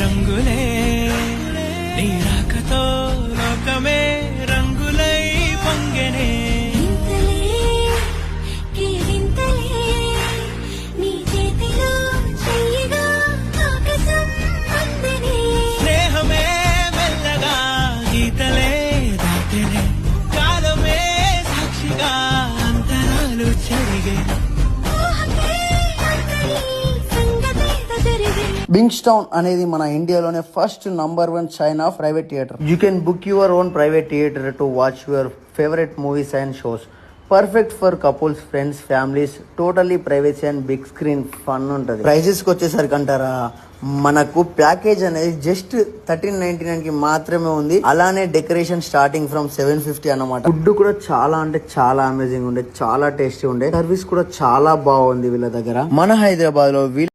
రంగులే నీ రాకతో లోకమే రంగులై పొంగెనే స్నేహమే మెల్లగా గీతలే దాటెనే కాలమే సాక్షిగా అంతరాలు చెరిగే బింగ్స్టౌన్ అనేది మన ఇండియాలోనే first #1 chain of private theatre. You can book your own private theatre to watch your favourite movies and shows. Perfect for couples, friends, families. Totally privacy and big screen fun ఉంటుంది. ప్రైజెస్ కి వచ్చేసరికి అంటారా, మనకు package అనేది just 1399 కి మాత్రమే ఉంది. అలానే డెకరేషన్ స్టార్టింగ్ ఫ్రమ్ 750 అన్నమాట. ఫుడ్ కూడా చాలా అంటే చాలా అమేజింగ్ ఉండే, చాలా టేస్టీ ఉండే. సర్వీస్ కూడా చాలా బాగుంది వీళ్ళ దగ్గర. మన హైదరాబాద్ లో